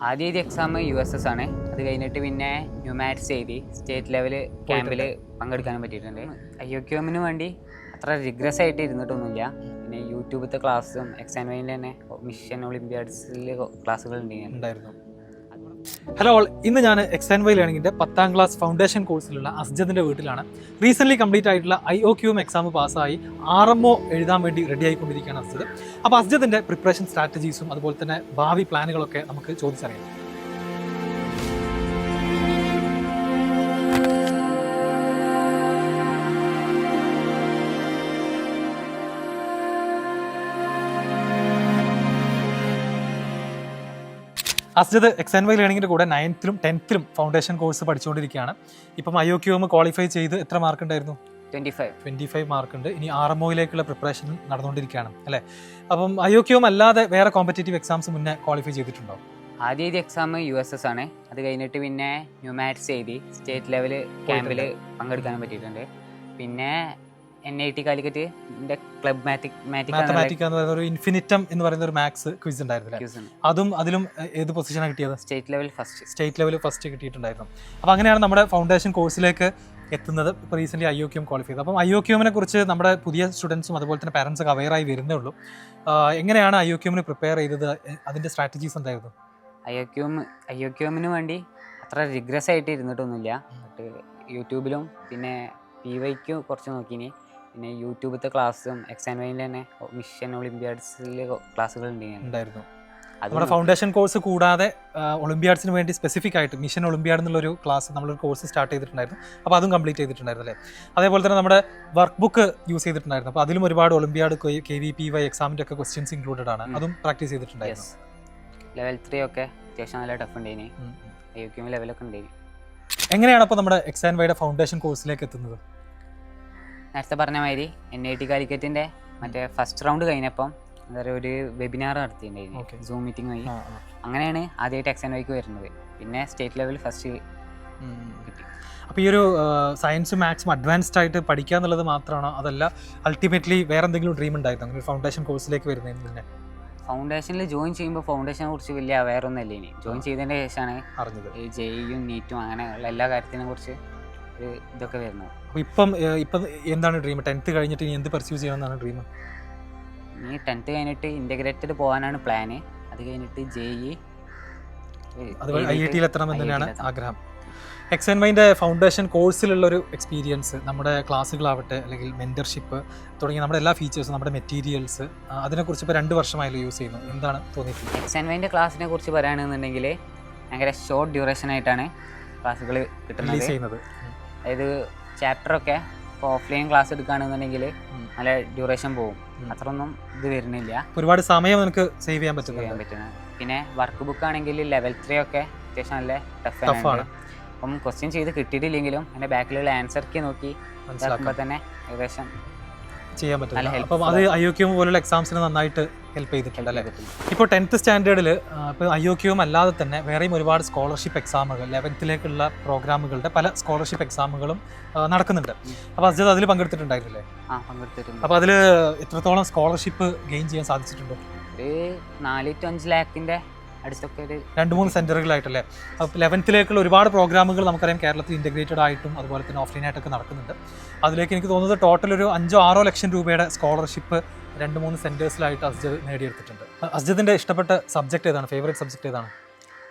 ആദ്യം എഴുതിയ exam USS ആണ്. അത് കഴിഞ്ഞിട്ട് പിന്നെ NuMaTs എഴുതി സ്റ്റേറ്റ് ലെവൽ ക്യാമ്പിൽ പങ്കെടുക്കാനും പറ്റിയിട്ടുണ്ട്. IOQM വേണ്ടി അത്ര റിഗ്രസ് ആയിട്ട് ഇരുന്നിട്ടൊന്നുമില്ല. പിന്നെ യൂട്യൂബിലത്തെ ക്ലാസ്സും XandYൻ്റെ തന്നെ മിഷൻ ഒളിമ്പ്യാഡ്സിൽ ക്ലാസ്സുകൾ ഉണ്ടായിരുന്നു. ഹലോ ഓൾ, ഇന്ന് ഞാൻ XandY ലേണിംഗിൻ്റെ 10ാം ക്ലാസ് ഫൗണ്ടേഷൻ കോഴ്സിലുള്ള അസ്ജദിൻ്റെ വീട്ടിലാണ്. റീസെൻ്റ്ലി കംപ്ലീറ്റ് ആയിട്ടുള്ള IOQM എക്സാം പാസ്സായി RMO എഴുതാൻ വേണ്ടി റെഡി ആയിക്കൊണ്ടിരിക്കുകയാണ് അസ്ജദ്. അപ്പോൾ അസ്ജദിൻ്റെ പ്രിപ്പറേഷൻ സ്ട്രാറ്റജീസും അതുപോലെ തന്നെ ഭാവി പ്ലാനുകളൊക്കെ നമുക്ക് ചോദിച്ചറിയാം. അസ്ജദ് XandY ലേണിംഗിൻ്റെ കൂടെ 9th-ലും 10th-ലും ഫൗണ്ടേഷൻ കോഴ്സ് പഠിച്ചുകൊണ്ടിരിക്കുകയാണ്. ഇപ്പം IOQM ക്വാളിഫൈ ചെയ്ത് എത്ര മാർക്ക് ഉണ്ടായിരുന്നു? 25 മാർക്ക് ഉണ്ട്. ഇനി RMOയിലേക്കുള്ള പ്രിപ്പറേഷൻ നടന്നുകൊണ്ടിരിക്കുകയാണ് അല്ലേ? അപ്പം IOQM അല്ലാതെ വേറെ കോമ്പറ്റേറ്റീവ് എക്സാംസ് മുന്നേ ക്വാളിഫൈ ചെയ്തിട്ടുണ്ടോ? ആദ്യം എഴുതിയ എക്സാം USS ആണ്. അത് കഴിഞ്ഞിട്ട് പിന്നെ NuMaTs എഴുതി സ്റ്റേറ്റ് ലെവൽ ക്യാമ്പിൽ പങ്കെടുക്കാനും പറ്റിയിട്ടുണ്ട്. പിന്നെ NIT കാലിക്കറ്റിൻ്റെ ക്ലബ് മാത്തമാറ്റിക്ക എന്ന് പറയുന്ന ഒരു ഇൻഫിനിറ്റം എന്ന് പറയുന്ന ഒരു മാത്സ് ക്വിസ് ഉണ്ടായിരുന്നു. അതിലും ഏത് പൊസിഷനാണ് കിട്ടിയത്? സ്റ്റേറ്റ് ലെവൽ ഫസ്റ്റ് കിട്ടിയിട്ടുണ്ടായിരുന്നു. അപ്പോൾ അങ്ങനെയാണ് നമ്മുടെ ഫൗണ്ടേഷൻ കോഴ്സിലേക്ക് എത്തുന്നത്. ഇപ്പോൾ റീസെൻ്റ്ലി IOQM ക്വാളിഫൈ ചെയ്തത്. അപ്പം IOQM കുറിച്ച് നമ്മുടെ പുതിയ സ്റ്റുഡൻസും അതുപോലെ തന്നെ പാരൻസൊക്കെ അവെയറായി വരുന്നേ ഉള്ളൂ. എങ്ങനെയാണ് IOQM പ്രിപ്പയർ ചെയ്തത്? അതിൻ്റെ സ്ട്രാറ്റജീസ് എന്തായിരുന്നു? IOQM വേണ്ടി അത്ര റിഗ്രസ് ആയിട്ട് ഇരുന്നിട്ടൊന്നുമില്ല. യൂട്യൂബിലും പിന്നെ PYQ കുറച്ച് നോക്കിനി. പിന്നെ യൂട്യൂബിലത്തെ ക്ലാസ്സും XandYൻ്റെ തന്നെ മിഷൻ ഒളിമ്പ്യാഡ്സിൽ ക്ലാസ്സുകൾ ഉണ്ടായിരുന്നു. നമ്മുടെ ഫൗണ്ടേഷൻ കോഴ്സ് കൂടാതെ ഒളിമ്പ്യാഡ്സിന് വേണ്ടി സ്പെസിഫിക് ആയിട്ട് മിഷൻ ഒളിമ്പ്യാഡ് എന്നുള്ളൊരു ക്ലാസ് നമ്മളൊരു കോഴ്സ് സ്റ്റാർട്ട് ചെയ്തിട്ടുണ്ടായിരുന്നു. അപ്പോൾ അതും കംപ്ലീറ്റ് ചെയ്തിട്ടുണ്ടായിരുന്നു അല്ലേ? അതേപോലെ തന്നെ നമ്മുടെ വർക്ക് ബുക്ക് യൂസ് ചെയ്തിട്ടുണ്ടായിരുന്നു. അപ്പോൾ അതിലും ഒരുപാട് ഒളിമ്പ്യാഡ് KVPY എക്സാമിൻ്റെ ഒക്കെ ക്വസ്റ്റ്യൻസ് ഇൻക്ലൂഡഡ് ആണ്. അതും പ്രാക്ടീസ് ചെയ്തിട്ടുണ്ടായിരുന്നു. ലെവൽ 3 ഒക്കെ അത്യാവശ്യം നല്ല ടഫ് ഉണ്ടായിന്. IOQM ലെവലൊക്കെ ഉണ്ടായിന്. എങ്ങനെയാണ് അപ്പോൾ നമ്മുടെ XandYയുടെ ഫൗണ്ടേഷൻ കോഴ്സിലേക്ക് എത്തുന്നത്? നേരത്തെ പറഞ്ഞ മാതിരി NIT കാലിക്കറ്റിൻ്റെ മറ്റേ ഫസ്റ്റ് റൗണ്ട് കഴിഞ്ഞപ്പം എന്താ പറയുക ഒരു വെബിനാർ നടത്തിയിട്ടുണ്ടായിരുന്നു, സൂം മീറ്റിംഗ് വഴി. അങ്ങനെയാണ് ആദ്യമായിട്ട് XandYക്ക് വരുന്നത്. പിന്നെ സ്റ്റേറ്റ് ലെവൽ ഫസ്റ്റ് കിട്ടി. അപ്പോൾ ഈ ഒരു സയൻസും മാത്സും അഡ്വാൻസ്ഡ് ആയിട്ട് പഠിക്കുക എന്നുള്ളത് മാത്രമാണോ, അതല്ല അൾട്ടിമേറ്റ്ലി വേറെ എന്തെങ്കിലും ഡ്രീം ഉണ്ടായിരുന്നു അങ്ങനെ ഒരു ഫൗണ്ടേഷൻ കോഴ്സിലേക്ക് വരുന്നതിന് മുന്നേ? ഫൗണ്ടേഷനിൽ ജോയിൻ ചെയ്യുമ്പോൾ ഫൗണ്ടേഷനെ കുറിച്ച് വലിയ അവയറൊന്നും അല്ലേ. ഇനി ജോയിൻ ചെയ്തതിൻ്റെ ശേഷമാണ് അറിഞ്ഞത് JEയും നീറ്റും അങ്ങനെയുള്ള എല്ലാ കാര്യത്തിനെ കുറിച്ച് ഒരു ഇതൊക്കെ വരുന്നത്. അപ്പോൾ ഇപ്പം എന്താണ് ഡ്രീം? 10th കഴിഞ്ഞിട്ട് ഇനി എന്ത് പെർസ്യൂ ചെയ്യണമെന്നാണ് ഡ്രീം? ഇനി 10th കഴിഞ്ഞിട്ട് ഇൻ്റഗ്രേറ്റഡ് പോകാനാണ് പ്ലാന്. അത് കഴിഞ്ഞിട്ട് JE അതുപോലെ IITയിൽ എത്തണമെന്ന് തന്നെയാണ് ആഗ്രഹം. XandYൻ്റെ ഫൗണ്ടേഷൻ കോഴ്സിലുള്ളൊരു എക്സ്പീരിയൻസ്, നമ്മുടെ ക്ലാസ്സുകളാവട്ടെ അല്ലെങ്കിൽ മെൻറ്റർഷിപ്പ് തുടങ്ങിയ നമ്മുടെ എല്ലാ ഫീച്ചേഴ്സും, നമ്മുടെ മെറ്റീരിയൽസ്, അതിനെക്കുറിച്ച് ഇപ്പോൾ 2 വർഷമായാലും യൂസ് ചെയ്യുന്നു. എന്താണ് തോന്നിയിട്ടുള്ളത്? XandYൻ്റെ ക്ലാസ്സിനെ കുറിച്ച് പറയുകയാണെന്നുണ്ടെങ്കിൽ ഭയങ്കര ഷോർട്ട് ഡ്യൂറേഷൻ ആയിട്ടാണ് ക്ലാസ്സുകൾ കിട്ടുന്നത്. അതായത് ചാപ്റ്ററൊക്കെ ഇപ്പോൾ ഓഫ്ലൈൻ ക്ലാസ് എടുക്കുകയാണെന്നുണ്ടെങ്കിൽ നല്ല ഡ്യൂറേഷൻ പോകും. അത്രയൊന്നും ഇത് വരുന്നില്ല. ഒരുപാട് സമയം നമുക്ക് സേവ് ചെയ്യാൻ പറ്റുന്നത്. പിന്നെ വർക്ക് ബുക്ക് ആണെങ്കിൽ ലെവൽ 3 ഒക്കെ അത്യാവശ്യം നല്ല ടഫാണ്. അപ്പം ക്വസ്റ്റ്യൻ ചെയ്ത് കിട്ടിയിട്ടില്ലെങ്കിലും അതിൻ്റെ ബാക്കിലുള്ള ആൻസർക്ക് നോക്കി മനസ്സിലാക്കുമ്പോൾ തന്നെ ഏകദേശം ചെയ്യാൻ പറ്റില്ല. അപ്പം അത് IOQM പോലുള്ള എക്സാംസിന് നന്നായിട്ട് ഹെൽപ്പ് ചെയ്തിട്ടുണ്ട് അല്ലേ? ഇപ്പോൾ 10th സ്റ്റാൻഡേർഡിൽ ഇപ്പോൾ IOQM അല്ലാതെ തന്നെ വേറെയും ഒരുപാട് സ്കോളർഷിപ്പ് എക്സാമുകൾ 11th പ്രോഗ്രാമുകളുടെ പല സ്കോളർഷിപ്പ് എക്സാമുകളും നടക്കുന്നുണ്ട്. അപ്പോൾ അസ്ജദ് അതിൽ പങ്കെടുത്തിട്ടുണ്ടായിരുന്നില്ലേ? പങ്കെടുത്തിട്ടുണ്ട്. അപ്പോൾ അതിൽ എത്രത്തോളം സ്കോളർഷിപ്പ് ഗെയിൻ ചെയ്യാൻ സാധിച്ചിട്ടുണ്ടോ? ഒരു 4 to 5 ലാഖിൻ്റെ അടുത്തൊക്കെ ഒരു 2-3 സെൻറ്ററുകളായിട്ടല്ലേ? അപ്പോൾ 11th ഒരുപാട് പ്രോഗ്രാമുകൾ നമുക്കറിയാം കേരളത്തിൽ ഇൻ്റഗ്രേറ്റഡ് ആയിട്ടും അതുപോലെ തന്നെ ഓഫ്ലൈനായിട്ടൊക്കെ നടക്കുന്നുണ്ട്. അതിലേക്ക് എനിക്ക് തോന്നുന്നത് ടോട്ടൽ ഒരു 5-6 ലക്ഷം രൂപയുടെ സ്കോളർഷിപ്പ് 2-3 സെൻറ്റേഴ്സിലായിട്ട് അസ്ജദ് നേടിയെടുത്തിട്ടുണ്ട്. അസ്ജദിൻ്റെ ഇഷ്ടപ്പെട്ട സബ്ജക്റ്റ് ഏതാണ്? ഫേവറേറ്റ് സബ്ജക്റ്റ് ഏതാണ്?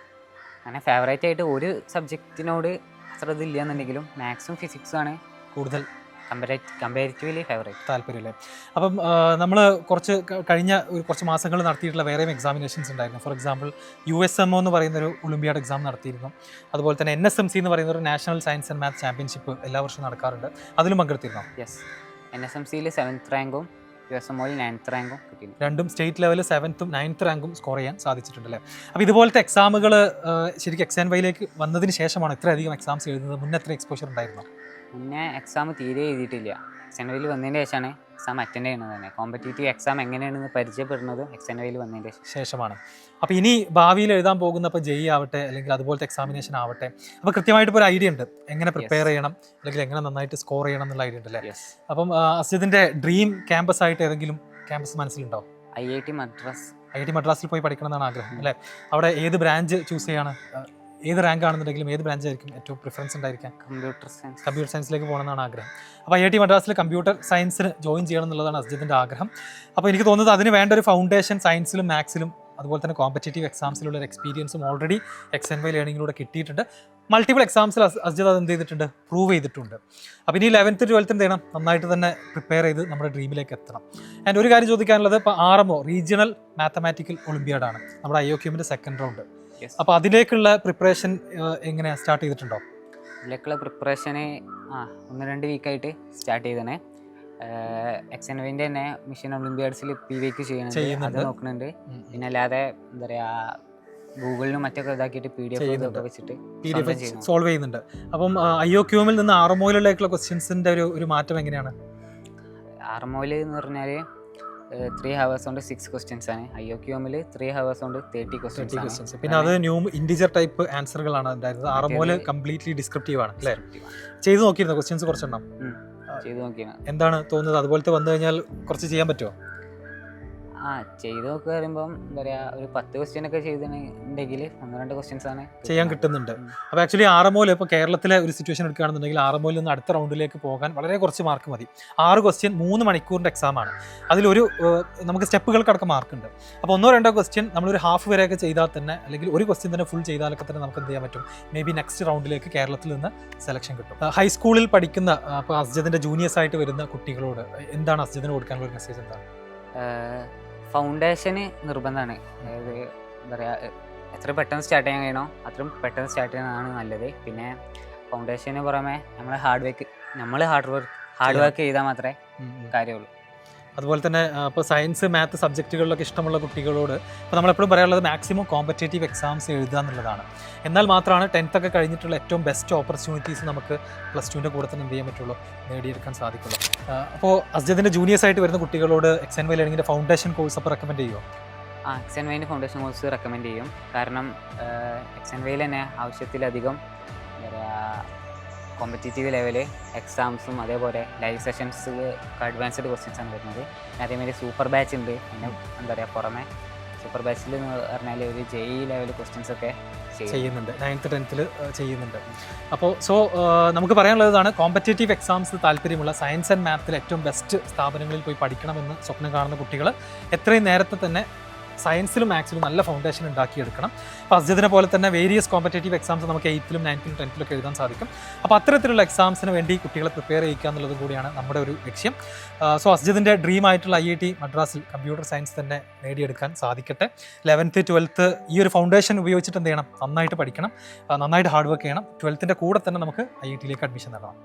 അങ്ങനെ ഫേവറേറ്റ് ആയിട്ട് ഒരു സബ്ജക്റ്റിനോട് അത്ര ഇതില്ല എന്നുണ്ടെങ്കിലും മാത്സും ഫിസിക്സും ആണ് കൂടുതൽ കമ്പാരിറ്റീവ്ലി ഫേവറേറ്റ് താല്പര്യമല്ലേ? അപ്പം നമ്മൾ കുറച്ച് മാസങ്ങൾ നടത്തിയിട്ടുള്ള വേറെയും എക്സാമിനേഷൻസ് ഉണ്ടായിരുന്നു. ഫോർ എക്സാമ്പിൾ USMO എന്ന് പറയുന്നൊരു ഒളിമ്പ്യാഡ് എക്സാം നടത്തിയിരുന്നു. അതുപോലെ തന്നെ NSMC എന്ന് പറയുന്ന ഒരു national science and maths championship എല്ലാ വർഷവും നടക്കാറുണ്ട്. അതിലും പങ്കെടുത്തിരുന്നു? യെസ്. NSMCയിൽ 7th റാങ്കും USMOയിൽ 9th റാങ്കും കിട്ടി. രണ്ടും സ്റ്റേറ്റ് ലെവലിൽ 7th ഉം 9th റാങ്കും സ്കോർ ചെയ്യാൻ സാധിച്ചിട്ടുണ്ടല്ലേ? അപ്പോൾ ഇതുപോലത്തെ എക്സാമുകൾ ശരിക്കും XandYയിലേക്ക് വന്നതിന് ശേഷമാണ് ഇത്രയധികം എക്സാംസ് എഴുതുന്നത്. മുന്നേ എത്ര എക്സ്പോഷർ ഉണ്ടായിരുന്നു? മുന്നേ എക്സാം തീരെ എഴുതിയിട്ടില്ല. XandYയിൽ വന്നതിന് ശേഷമാണ് എക്സാം അറ്റൻഡ് ചെയ്യുന്നത് തന്നെ. കോമ്പറ്റേറ്റീവ് എക്സാം എങ്ങനെയാണെന്ന് പരിചയപ്പെടുന്നത് XandYയിൽ വന്നതിന് ശേഷമാണ്. അപ്പോൾ ഇനി ഭാവിയിൽ എഴുതാൻ പോകുന്ന ഇപ്പോൾ JEE ആവട്ടെ അല്ലെങ്കിൽ അതുപോലത്തെ എക്സാമിനേഷൻ ആവട്ടെ, അപ്പോൾ കൃത്യമായിട്ട് ഇപ്പോൾ ഒരു ഐഡിയ ഉണ്ട് എങ്ങനെ പ്രിപ്പയർ ചെയ്യണം അല്ലെങ്കിൽ എങ്ങനെ നന്നായിട്ട് സ്കോർ ചെയ്യണം എന്നുള്ള ഐഡിയ ഉണ്ടല്ലേ? അപ്പം അസ്ജദിൻ്റെ ഡ്രീം ക്യാമ്പസ് ആയിട്ട് ഏതെങ്കിലും ക്യാമ്പസ് മനസ്സിലുണ്ടോ? IIT മദ്രാസ് IIT മദ്രാസിൽ പോയി പഠിക്കണം എന്നാണ് ആഗ്രഹം അല്ലേ? അവിടെ ഏത് ബ്രാഞ്ച് ചൂസ് ചെയ്യാണ്? ഏത് റാങ്ക് ആണെന്നുണ്ടെങ്കിലും ഏത് ബ്രാഞ്ച് ആയിരിക്കും ഏറ്റവും പ്രിഫറൻസ് ഉണ്ടായിരിക്കാം? കമ്പ്യൂട്ടർ സയൻസിലേക്ക് പോകണമെന്നാണ് ആഗ്രഹം. അപ്പോൾ IIT മദ്രാസിൽ കമ്പ്യൂട്ടർ സയൻസിന് ജോയിൻ ചെയ്യണം എന്നുള്ളതാണ് അസ്ജിദിൻ്റെ ആഗ്രഹം. അപ്പോൾ എനിക്ക് തോന്നുന്നത് അതിന് വേണ്ട ഒരു ഫൗണ്ടേഷൻ സയൻസിലും മാത്സിലും അതുപോലെ തന്നെ കോമ്പറ്റേറ്റീവ് എക്സാംസിലുള്ള ഒരു എക്സ്പീരിയൻസും ഓൾറെഡി XandY ലേണിങ്ങിലൂടെ കിട്ടിയിട്ടുണ്ട്. മൾട്ടിപ്പിൾ എക്സാംസിൽ അസ്ജിദ് അത് എന്ത് ചെയ്തിട്ടുണ്ട്? പ്രൂവ് ചെയ്തിട്ടുണ്ട്. അപ്പോൾ ഇനി 11th 12th എന്ത് ചെയ്യണം? നന്നായിട്ട് തന്നെ പ്രിപ്പയർ ചെയ്ത് നമ്മുടെ ഡ്രീമിലേക്ക് എത്തണം. ആൻഡ് ഒരു കാര്യം ചോദിക്കാനുള്ളത്, ഇപ്പോൾ RMO റീജിയണൽ മാത്തമാറ്റിക്കൽ ഒളിമ്പിയാഡാണ് നമ്മുടെ IOQMൻ്റെ സെക്കൻഡ് റൗണ്ട്. അപ്പോൾ അതിലേക്കുള്ള പ്രിപ്പറേഷൻ എങ്ങനെയാണ് സ്റ്റാർട്ട് ചെയ്തിട്ടുണ്ടോ? ഇതിലേക്കുള്ള പ്രിപ്പറേഷന് 1-2 വീക്കായിട്ട് സ്റ്റാർട്ട് ചെയ്തേ. XandYൻ്റെ തന്നെ മിഷൻ ഒളിമ്പിയാഡ്സിൽ PVQ ചെയ്യുന്നുണ്ട്, നോക്കുന്നുണ്ട്. പിന്നെ അല്ലാതെ എന്താ പറയുക, ഗൂഗിളിലും മറ്റൊക്കെ ഇതാക്കിയിട്ട് PDF വെച്ചിട്ട് സോൾവ് ചെയ്യുന്നുണ്ട്. അപ്പം IOQMൽ നിന്ന് RMOയിലേക്കുള്ള ക്വസ്റ്റ്യൻസിൻ്റെ ഒരു മാറ്റം എങ്ങനെയാണ്? RMOയിൽ എന്ന് പറഞ്ഞാൽ 3 hours കൊണ്ട് 6 questions ആണ്. IOQMൽ 3 hours കൊണ്ട് 30 questions. പിന്നെ അത് ഇൻഡിജർ ടൈപ്പ് ആൻസറുകളാണ് ഉണ്ടായിരുന്നത്. RMOയിൽ കംപ്ലീറ്റ്ലി ഡിസ്ക്രിപ്റ്റീവ് ആണ് അല്ലേ? ചെയ്ത് നോക്കിയിരുന്നു ക്വസ്റ്റ്യൻസ് കുറച്ചെണ്ണം? ചെയ്ത് നോക്കിയാണ്. എന്താണ് തോന്നുന്നത്, അതുപോലത്തെ വന്നു കഴിഞ്ഞാൽ കുറച്ച് ചെയ്യാൻ പറ്റുമോ? ചെയ്ത് നോക്കുക പറയുമ്പം എന്താ പറയുക, ഒരു 10 question ഒക്കെ ചെയ്തിട്ടുണ്ടെങ്കിൽ 1-2 questions ആണ് ചെയ്യാൻ കിട്ടുന്നുണ്ട്. അപ്പോൾ ആക്ച്വലി RMOയിൽ ഇപ്പോൾ കേരളത്തിലെ ഒരു സിറ്റുവേഷൻ എടുക്കുകയാണെന്നുണ്ടെങ്കിൽ RMOയിൽ നിന്ന് അടുത്ത റൗണ്ടിലേക്ക് പോകാൻ വളരെ കുറച്ച് മാർക്ക് മതി. 6 question 3 മണിക്കൂറിൻ്റെ എക്സാമാണ്. അതിലൊരു നമുക്ക് സ്റ്റെപ്പുകൾക്കടക്കം മാർക്കുണ്ട്. അപ്പോൾ 1-2 question നമ്മളൊരു ഹാഫ് വരെയൊക്കെ ചെയ്താൽ തന്നെ, അല്ലെങ്കിൽ ഒരു ക്വസ്റ്റ്യൻ തന്നെ ഫുൾ ചെയ്താലൊക്കെ തന്നെ നമുക്ക് എന്ത് ചെയ്യാൻ പറ്റും? മേ ബി നെക്സ്റ്റ് റൗണ്ടിലേക്ക് കേരളത്തിൽ നിന്ന് സെലക്ഷൻ കിട്ടും. ഹൈസ്കൂളിൽ പഠിക്കുന്ന ഇപ്പോൾ അസ്ജിദിൻ്റെ ജൂനിയേഴ്സ് ആയിട്ട് വരുന്ന കുട്ടികളോട് എന്താണ് അസ്ജിദിന് കൊടുക്കാനുള്ള ഒരു മെസ്സേജ്? എന്താണ്? ഫൗണ്ടേഷന് നിർബന്ധമാണ്. അതായത് എന്താ പറയുക, എത്ര പെട്ടെന്ന് സ്റ്റാർട്ട് ചെയ്യാൻ കഴിയണോ അത്രയും പെട്ടെന്ന് സ്റ്റാർട്ട് ചെയ്യുന്നതാണ് നല്ലത്. പിന്നെ ഫൗണ്ടേഷന് പുറമെ നമ്മൾ ഹാർഡ് വർക്ക് ചെയ്താൽ മാത്രമേ കാര്യമുള്ളൂ. അതുപോലെ തന്നെ ഇപ്പോൾ സയൻസ് മാത്ത് സബ്ജക്റ്റുകളിലൊക്കെ ഇഷ്ടമുള്ള കുട്ടികളോട് ഇപ്പോൾ നമ്മളെപ്പോഴും പറയാനുള്ളത് മാക്സിമം കോമ്പറ്റേറ്റീവ് എക്സാംസ് എഴുതുക എന്നുള്ളതാണ്. എന്നാൽ മാത്രമാണ് 10th ഒക്കെ കഴിഞ്ഞിട്ടുള്ള ഏറ്റവും ബെസ്റ്റ് ഓപ്പർച്യൂണിറ്റീസ് നമുക്ക് +2ൻ്റെ കൂടെ തന്നെ എന്ത് ചെയ്യാൻ പറ്റുള്ളൂ, നേടിയെടുക്കാൻ സാധിക്കുള്ളൂ. അപ്പോൾ അസ്ജിദിൻ്റെ ജൂനിയേഴ്സ് ആയിട്ട് വരുന്ന കുട്ടികളോട് XandY ലേണിങ്ങിൻ്റെ ഫൗണ്ടേഷൻ കോഴ്സ് അപ്പോൾ റെക്കമെൻഡ് ചെയ്യുമോ? XandYൻ്റെ ഫൗണ്ടേഷൻ കോഴ്സ് റെക്കമെൻഡ് ചെയ്യും. കാരണം XandYയിൽ തന്നെ ആവശ്യത്തിലധികം എന്താ പറയുക, കോമ്പറ്റേറ്റീവ് ലെവല് എക്സാംസും അതേപോലെ ലൈവ് സെഷൻസ് അഡ്വാൻസ്ഡ് ക്വസ്റ്റ്യൻസ് ആണ് വരുന്നത്. അതേമാതിരി സൂപ്പർ ബാച്ച് ഉണ്ട്. പിന്നെ എന്താ പറയുക, പുറമെ സൂപ്പർ ബാച്ചിൽ എന്ന് പറഞ്ഞാൽ ഒരു JEE ലെവൽ ക്വസ്റ്റ്യൻസ് ഒക്കെ ചെയ്യുന്നുണ്ട്. 9th 10th ചെയ്യുന്നുണ്ട്. അപ്പോൾ നമുക്ക് പറയാനുള്ളതാണ്, കോമ്പറ്റേറ്റീവ് എക്സാംസ് താല്പര്യമുള്ള സയൻസ് ആൻഡ് മാത്തിൽ ഏറ്റവും ബെസ്റ്റ് സ്ഥാപനങ്ങളിൽ പോയി പഠിക്കണമെന്ന് സ്വപ്നം കാണുന്ന കുട്ടികൾ എത്രയും നേരത്തെ തന്നെ സയൻസിലും മാത്സിലും നല്ല ഫൗണ്ടേഷൻ ഉണ്ടാക്കിയെടുക്കണം. അപ്പോൾ അസ്ജിദിനെ പോലെ തന്നെ വേരിയസ് കോമ്പറ്റേറ്റീവ് എക്സാംസ് നമുക്ക് 8th 9th 10th എഴുതാൻ സാധിക്കും. അപ്പോൾ അത്തരത്തിലുള്ള എക്സാംസിന് വേണ്ടി കുട്ടികളെ പ്രിപ്പയർ ചെയ്യിക്കുക എന്നുള്ളത് കൂടിയാണ് നമ്മുടെ ഒരു ലക്ഷ്യം. അസ്ജിദിൻ്റെ ഡ്രീം ആയിട്ടുള്ള IIT മദ്രാസിൽ കമ്പ്യൂട്ടർ സയൻസ് തന്നെ നേടിയെടുക്കാൻ സാധിക്കട്ടെ. 11th 12th ഈ ഒരു ഫൗണ്ടേഷൻ ഉപയോഗിച്ചിട്ട് എന്ത് ചെയ്യണം? നന്നായിട്ട് പഠിക്കണം, നന്നായിട്ട് ഹാർഡ് വർക്ക് ചെയ്യണം. 12th കൂടെ തന്നെ നമുക്ക് IITയിലേക്ക് അഡ്മിഷൻ നേടണം.